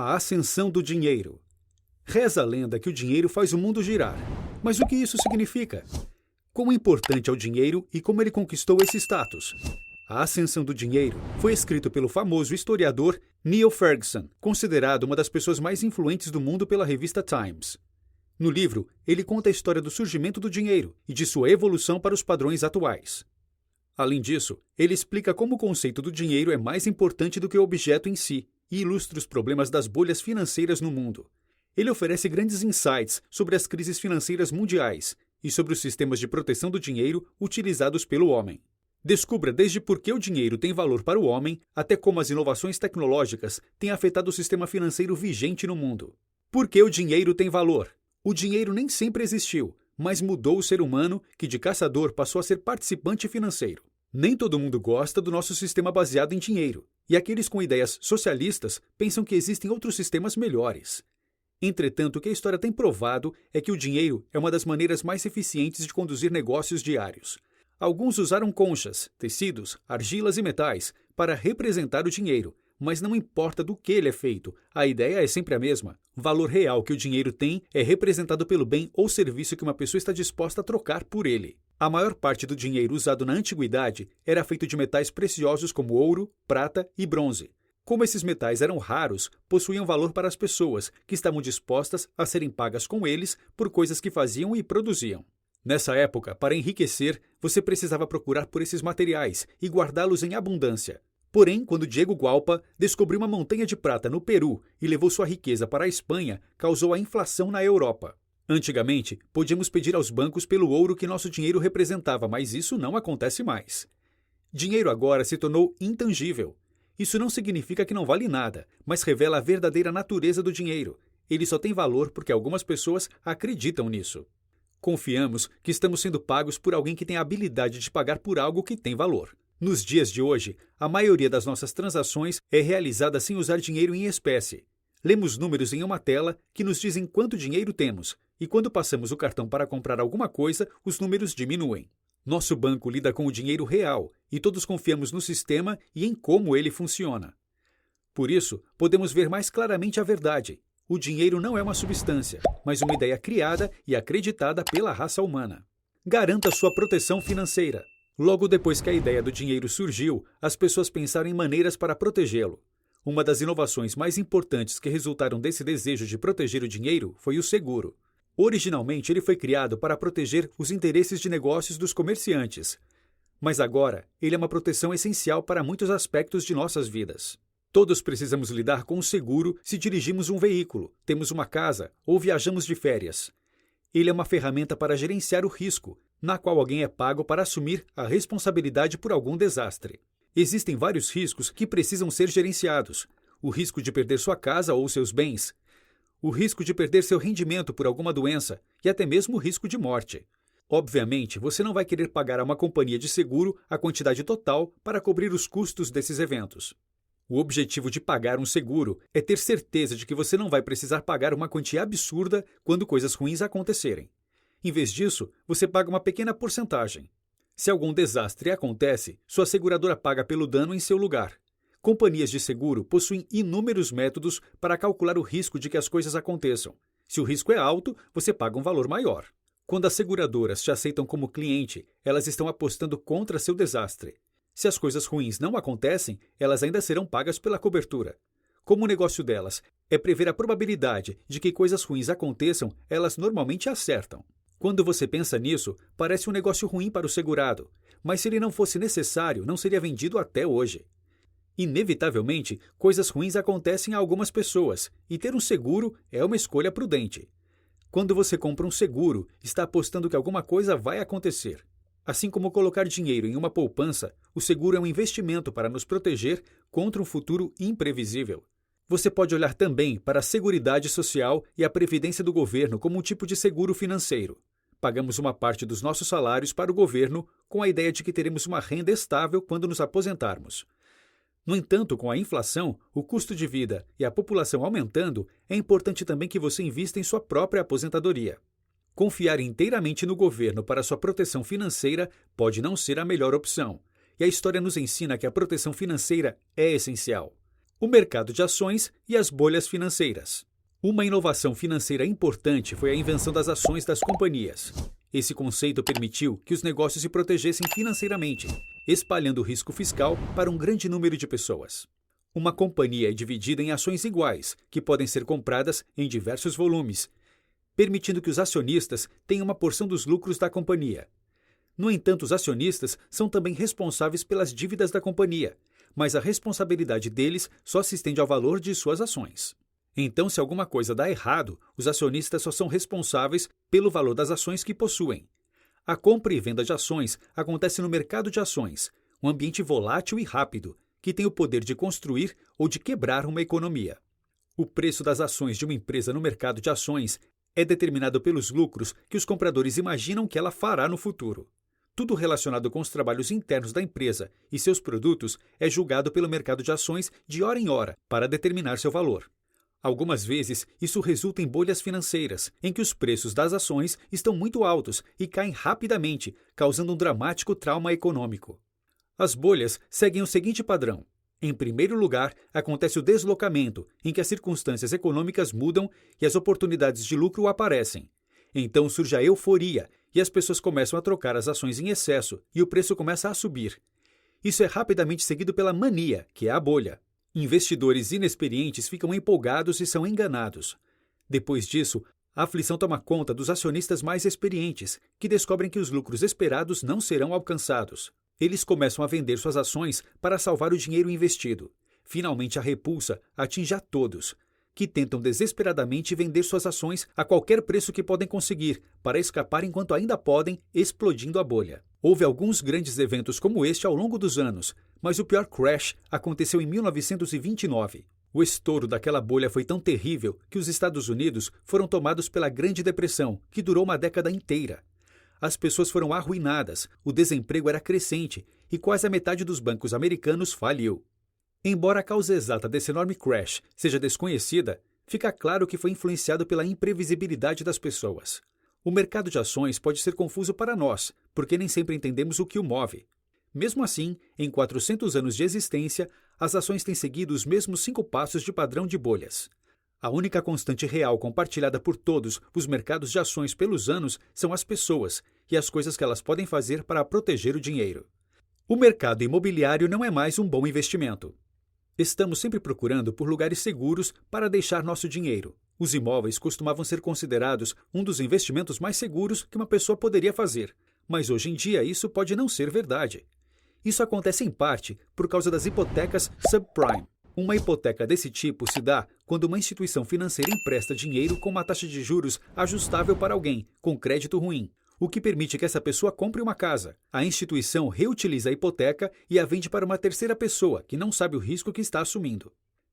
A ascensão do dinheiro. Reza a lenda que o dinheiro faz o mundo girar. Mas o que isso significa? Quão importante é o dinheiro e como ele conquistou esse status? A Ascensão do Dinheiro foi escrito pelo famoso historiador Niall Ferguson, considerado uma das pessoas mais influentes do mundo pela revista Times. No livro, ele conta a história do surgimento do dinheiro e de sua evolução para os padrões atuais. Além disso, ele explica como o conceito do dinheiro é mais importante do que o objeto em si e ilustra os problemas das bolhas financeiras no mundo. Ele oferece grandes insights sobre as crises financeiras mundiais e sobre os sistemas de proteção do dinheiro utilizados pelo homem. Descubra desde por que o dinheiro tem valor para o homem até como as inovações tecnológicas têm afetado o sistema financeiro vigente no mundo. Por que o dinheiro tem valor? O dinheiro nem sempre existiu, mas mudou o ser humano, que de caçador passou a ser participante financeiro. Nem todo mundo gosta do nosso sistema baseado em dinheiro, e aqueles com ideias socialistas pensam que existem outros sistemas melhores. Entretanto, o que a história tem provado é que o dinheiro é uma das maneiras mais eficientes de conduzir negócios diários. Alguns usaram conchas, tecidos, argilas e metais para representar o dinheiro, mas não importa do que ele é feito, a ideia é sempre a mesma. O valor real que o dinheiro tem é representado pelo bem ou serviço que uma pessoa está disposta a trocar por ele. A maior parte do dinheiro usado na antiguidade era feito de metais preciosos como ouro, prata e bronze. Como esses metais eram raros, possuíam valor para as pessoas, que estavam dispostas a serem pagas com eles por coisas que faziam e produziam. Nessa época, para enriquecer, você precisava procurar por esses materiais e guardá-los em abundância. Porém, quando Diego Gualpa descobriu uma montanha de prata no Peru e levou sua riqueza para a Espanha, causou a inflação na Europa. Antigamente, podíamos pedir aos bancos pelo ouro que nosso dinheiro representava, mas isso não acontece mais. Dinheiro agora se tornou intangível. Isso não significa que não vale nada, mas revela a verdadeira natureza do dinheiro. Ele só tem valor porque algumas pessoas acreditam nisso. Confiamos que estamos sendo pagos por alguém que tem a habilidade de pagar por algo que tem valor. Nos dias de hoje, a maioria das nossas transações é realizada sem usar dinheiro em espécie. Lemos números em uma tela que nos dizem quanto dinheiro temos, e quando passamos o cartão para comprar alguma coisa, os números diminuem. Nosso banco lida com o dinheiro real, e todos confiamos no sistema e em como ele funciona. Por isso, podemos ver mais claramente a verdade. O dinheiro não é uma substância, mas uma ideia criada e acreditada pela raça humana. Garanta sua proteção financeira. Logo depois que a ideia do dinheiro surgiu, as pessoas pensaram em maneiras para protegê-lo. Uma das inovações mais importantes que resultaram desse desejo de proteger o dinheiro foi o seguro. Originalmente, ele foi criado para proteger os interesses de negócios dos comerciantes. Mas agora, ele é uma proteção essencial para muitos aspectos de nossas vidas. Todos precisamos lidar com o seguro se dirigimos um veículo, temos uma casa ou viajamos de férias. Ele é uma ferramenta para gerenciar o risco, na qual alguém é pago para assumir a responsabilidade por algum desastre. Existem vários riscos que precisam ser gerenciados. O risco de perder sua casa ou seus bens, o risco de perder seu rendimento por alguma doença e até mesmo o risco de morte. Obviamente, você não vai querer pagar a uma companhia de seguro a quantidade total para cobrir os custos desses eventos. O objetivo de pagar um seguro é ter certeza de que você não vai precisar pagar uma quantia absurda quando coisas ruins acontecerem. Em vez disso, você paga uma pequena porcentagem. Se algum desastre acontece, sua seguradora paga pelo dano em seu lugar. Companhias de seguro possuem inúmeros métodos para calcular o risco de que as coisas aconteçam. Se o risco é alto, você paga um valor maior. Quando as seguradoras te aceitam como cliente, elas estão apostando contra seu desastre. Se as coisas ruins não acontecem, elas ainda serão pagas pela cobertura. Como o negócio delas é prever a probabilidade de que coisas ruins aconteçam, elas normalmente acertam. Quando você pensa nisso, parece um negócio ruim para o segurado, mas se ele não fosse necessário, não seria vendido até hoje. Inevitavelmente, coisas ruins acontecem a algumas pessoas, e ter um seguro é uma escolha prudente. Quando você compra um seguro, está apostando que alguma coisa vai acontecer. Assim como colocar dinheiro em uma poupança, o seguro é um investimento para nos proteger contra um futuro imprevisível. Você pode olhar também para a Seguridade Social e a Previdência do governo como um tipo de seguro financeiro. Pagamos uma parte dos nossos salários para o governo com a ideia de que teremos uma renda estável quando nos aposentarmos. No entanto, com a inflação, o custo de vida e a população aumentando, é importante também que você invista em sua própria aposentadoria. Confiar inteiramente no governo para sua proteção financeira pode não ser a melhor opção, e a história nos ensina que a proteção financeira é essencial. o mercado de ações e as bolhas financeiras. Uma inovação financeira importante foi a invenção das ações das companhias. Esse conceito permitiu que os negócios se protegessem financeiramente, espalhando o risco fiscal para um grande número de pessoas. Uma companhia é dividida em ações iguais, que podem ser compradas em diversos volumes, permitindo que os acionistas tenham uma porção dos lucros da companhia. No entanto, os acionistas são também responsáveis pelas dívidas da companhia, mas a responsabilidade deles só se estende ao valor de suas ações. Então, se alguma coisa dá errado, os acionistas só são responsáveis pelo valor das ações que possuem. A compra e venda de ações acontece no mercado de ações, um ambiente volátil e rápido, que tem o poder de construir ou de quebrar uma economia. O preço das ações de uma empresa no mercado de ações é determinado pelos lucros que os compradores imaginam que ela fará no futuro. Tudo relacionado com os trabalhos internos da empresa e seus produtos é julgado pelo mercado de ações de hora em hora para determinar seu valor. Algumas vezes, isso resulta em bolhas financeiras, em que os preços das ações estão muito altos e caem rapidamente, causando um dramático trauma econômico. As bolhas seguem o seguinte padrão. Em primeiro lugar, acontece o deslocamento, em que as circunstâncias econômicas mudam e as oportunidades de lucro aparecem. Então surge a euforia e as pessoas começam a trocar as ações em excesso e o preço começa a subir. Isso é rapidamente seguido pela mania, que é a bolha. Investidores inexperientes ficam empolgados e são enganados. Depois disso, a aflição toma conta dos acionistas mais experientes, que descobrem que os lucros esperados não serão alcançados. Eles começam a vender suas ações para salvar o dinheiro investido. Finalmente, a repulsa atinge a todos, que tentam desesperadamente vender suas ações a qualquer preço que podem conseguir, para escapar enquanto ainda podem, explodindo a bolha. Houve alguns grandes eventos como este ao longo dos anos, mas o pior crash aconteceu em 1929. O estouro daquela bolha foi tão terrível que os Estados Unidos foram tomados pela Grande Depressão, que durou uma década inteira. As pessoas foram arruinadas, o desemprego era crescente e quase a metade dos bancos americanos faliu. Embora a causa exata desse enorme crash seja desconhecida, fica claro que foi influenciado pela imprevisibilidade das pessoas. O mercado de ações pode ser confuso para nós, porque nem sempre entendemos o que o move. Mesmo assim, em 400 anos de existência, as ações têm seguido os mesmos 5 passos de padrão de bolhas. A única constante real compartilhada por todos os mercados de ações pelos anos são as pessoas e as coisas que elas podem fazer para proteger o dinheiro. O mercado imobiliário não é mais um bom investimento. Estamos sempre procurando por lugares seguros para deixar nosso dinheiro. Os imóveis costumavam ser considerados um dos investimentos mais seguros que uma pessoa poderia fazer, mas hoje em dia isso pode não ser verdade. Isso acontece em parte por causa das hipotecas subprime. Uma hipoteca desse tipo se dá quando uma instituição financeira empresta dinheiro com uma taxa de juros ajustável para alguém com crédito ruim, o que permite que essa pessoa compre uma casa. A instituição reutiliza a hipoteca e a vende para uma terceira pessoa que não sabe o risco que está assumindo.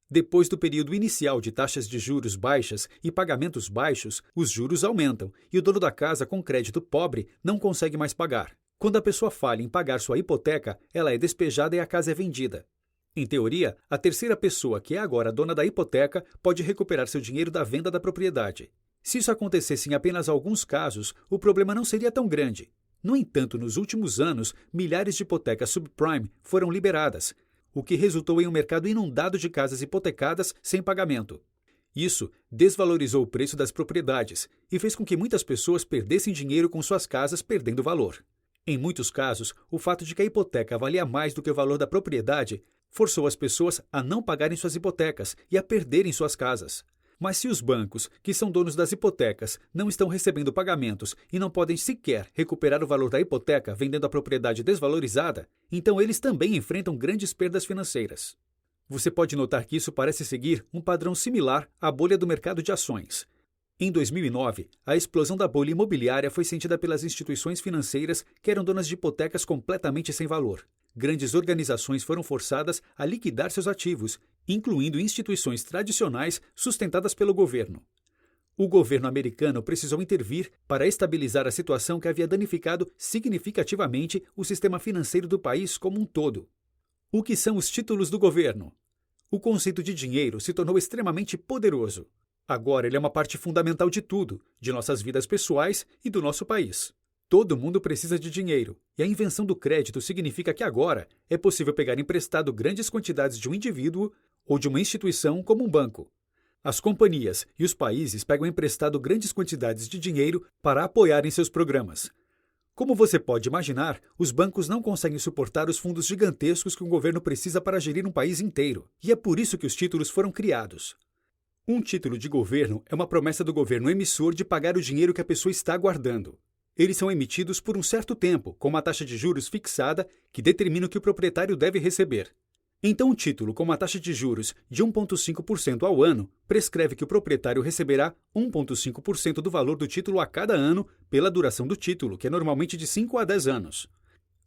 Depois do período inicial de taxas de juros baixas e pagamentos baixos, os juros aumentam e o dono da casa com crédito pobre não consegue mais pagar. Quando a pessoa falha em pagar sua hipoteca, ela é despejada e a casa é vendida. Em teoria, a terceira pessoa, que é agora a dona da hipoteca, pode recuperar seu dinheiro da venda da propriedade. Se isso acontecesse em apenas alguns casos, o problema não seria tão grande. No entanto, nos últimos anos, milhares de hipotecas subprime foram liberadas, o que resultou em um mercado inundado de casas hipotecadas sem pagamento. Isso desvalorizou o preço das propriedades e fez com que muitas pessoas perdessem dinheiro com suas casas perdendo valor. Em muitos casos, o fato de que a hipoteca valia mais do que o valor da propriedade forçou as pessoas a não pagarem suas hipotecas e a perderem suas casas. Mas se os bancos, que são donos das hipotecas, não estão recebendo pagamentos e não podem sequer recuperar o valor da hipoteca vendendo a propriedade desvalorizada, então eles também enfrentam grandes perdas financeiras. Você pode notar que isso parece seguir um padrão similar à bolha do mercado de ações. Em 2009, a explosão da bolha imobiliária foi sentida pelas instituições financeiras que eram donas de hipotecas completamente sem valor. Grandes organizações foram forçadas a liquidar seus ativos, incluindo instituições tradicionais sustentadas pelo governo. O governo americano precisou intervir para estabilizar a situação que havia danificado significativamente o sistema financeiro do país como um todo. O que são os títulos do governo? O conceito de dinheiro se tornou extremamente poderoso. Agora ele é uma parte fundamental de tudo, de nossas vidas pessoais e do nosso país. Todo mundo precisa de dinheiro, e a invenção do crédito significa que agora é possível pegar emprestado grandes quantidades de um indivíduo ou de uma instituição como um banco. As companhias e os países pegam emprestado grandes quantidades de dinheiro para apoiarem seus programas. Como você pode imaginar, os bancos não conseguem suportar os fundos gigantescos que um governo precisa para gerir um país inteiro, e é por isso que os títulos foram criados. Um título de governo é uma promessa do governo emissor de pagar o dinheiro que a pessoa está guardando. Eles são emitidos por um certo tempo, com uma taxa de juros fixada que determina o que o proprietário deve receber. Então, um título com uma taxa de juros de 1,5% ao ano prescreve que o proprietário receberá 1,5% do valor do título a cada ano pela duração do título, que é normalmente de 5 a 10 anos.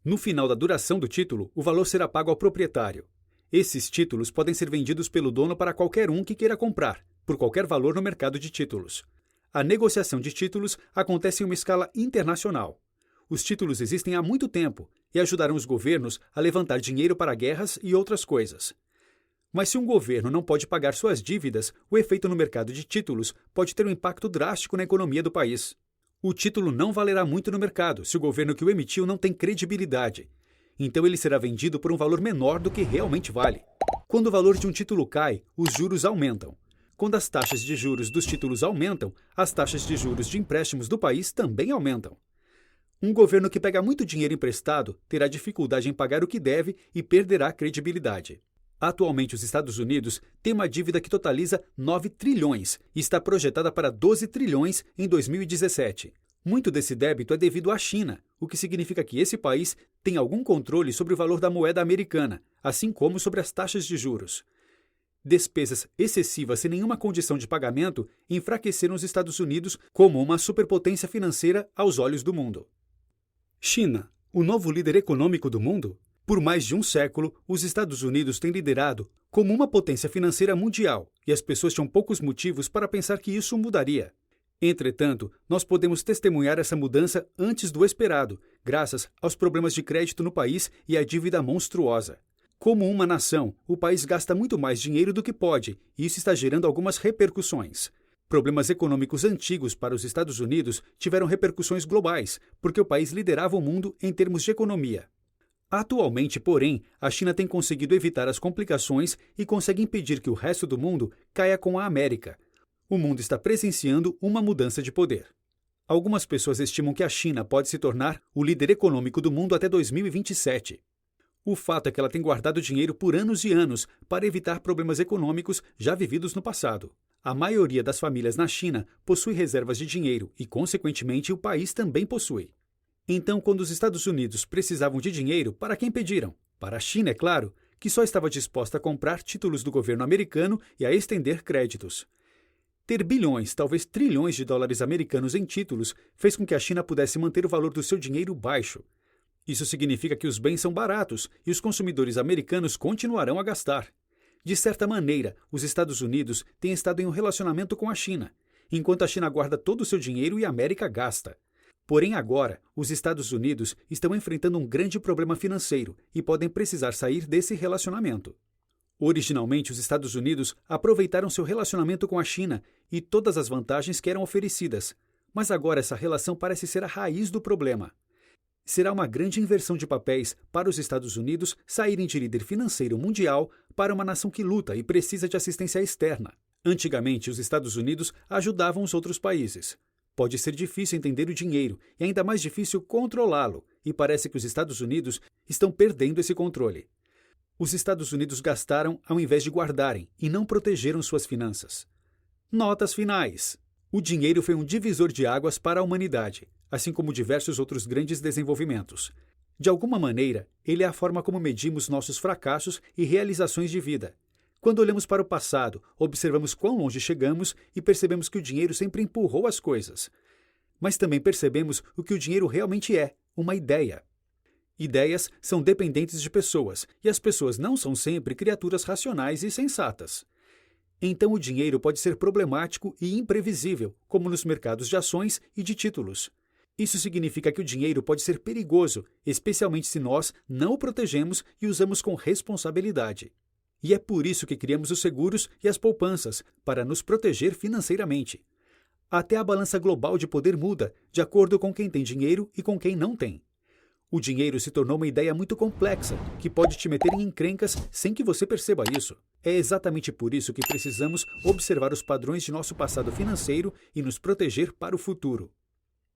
No final da duração do título, o valor será pago ao proprietário. Esses títulos podem ser vendidos pelo dono para qualquer um que queira comprar, por qualquer valor no mercado de títulos. A negociação de títulos acontece em uma escala internacional. Os títulos existem há muito tempo e ajudaram os governos a levantar dinheiro para guerras e outras coisas. Mas se um governo não pode pagar suas dívidas, o efeito no mercado de títulos pode ter um impacto drástico na economia do país. O título não valerá muito no mercado se o governo que o emitiu não tem credibilidade. Então ele será vendido por um valor menor do que realmente vale. Quando o valor de um título cai, os juros aumentam. Quando as taxas de juros dos títulos aumentam, as taxas de juros de empréstimos do país também aumentam. Um governo que pega muito dinheiro emprestado terá dificuldade em pagar o que deve e perderá credibilidade. Atualmente, os Estados Unidos têm uma dívida que totaliza 9 trilhões e está projetada para 12 trilhões em 2017. Muito desse débito é devido à China, o que significa que esse país tem algum controle sobre o valor da moeda americana, assim como sobre as taxas de juros. Despesas excessivas sem nenhuma condição de pagamento enfraqueceram os Estados Unidos como uma superpotência financeira aos olhos do mundo. China, o novo líder econômico do mundo? Por mais de um século, os Estados Unidos têm liderado como uma potência financeira mundial e as pessoas tinham poucos motivos para pensar que isso mudaria. Entretanto, nós podemos testemunhar essa mudança antes do esperado, graças aos problemas de crédito no país e à dívida monstruosa. Como uma nação, o país gasta muito mais dinheiro do que pode, e isso está gerando algumas repercussões. Problemas econômicos antigos para os Estados Unidos tiveram repercussões globais, porque o país liderava o mundo em termos de economia. Atualmente, porém, a China tem conseguido evitar as complicações e consegue impedir que o resto do mundo caia com a América. O mundo está presenciando uma mudança de poder. Algumas pessoas estimam que a China pode se tornar o líder econômico do mundo até 2027. O fato é que ela tem guardado dinheiro por anos e anos para evitar problemas econômicos já vividos no passado. A maioria das famílias na China possui reservas de dinheiro e, consequentemente, o país também possui. Então, quando os Estados Unidos precisavam de dinheiro, para quem pediram? Para a China, é claro, que só estava disposta a comprar títulos do governo americano e a estender créditos. Ter bilhões, talvez trilhões de dólares americanos em títulos fez com que a China pudesse manter o valor do seu dinheiro baixo. Isso significa que os bens são baratos e os consumidores americanos continuarão a gastar. De certa maneira, os Estados Unidos têm estado em um relacionamento com a China, enquanto a China guarda todo o seu dinheiro e a América gasta. Porém, agora, os Estados Unidos estão enfrentando um grande problema financeiro e podem precisar sair desse relacionamento. Originalmente, os Estados Unidos aproveitaram seu relacionamento com a China e todas as vantagens que eram oferecidas, mas agora essa relação parece ser a raiz do problema. Será uma grande inversão de papéis para os Estados Unidos saírem de líder financeiro mundial para uma nação que luta e precisa de assistência externa. Antigamente, os Estados Unidos ajudavam os outros países. Pode ser difícil entender o dinheiro e ainda mais difícil controlá-lo, e parece que os Estados Unidos estão perdendo esse controle. Os Estados Unidos gastaram ao invés de guardarem e não protegeram suas finanças. Notas finais. O dinheiro foi um divisor de águas para a humanidade, assim como diversos outros grandes desenvolvimentos. De alguma maneira, ele é a forma como medimos nossos fracassos e realizações de vida. Quando olhamos para o passado, observamos quão longe chegamos e percebemos que o dinheiro sempre empurrou as coisas. Mas também percebemos o que o dinheiro realmente é, uma ideia. Ideias são dependentes de pessoas, e as pessoas não são sempre criaturas racionais e sensatas. Então o dinheiro pode ser problemático e imprevisível, como nos mercados de ações e de títulos. Isso significa que o dinheiro pode ser perigoso, especialmente se nós não o protegemos e usamos com responsabilidade. E é por isso que criamos os seguros e as poupanças, para nos proteger financeiramente. Até a balança global de poder muda, de acordo com quem tem dinheiro e com quem não tem. O dinheiro se tornou uma ideia muito complexa, que pode te meter em encrencas sem que você perceba isso. É exatamente por isso que precisamos observar os padrões de nosso passado financeiro e nos proteger para o futuro.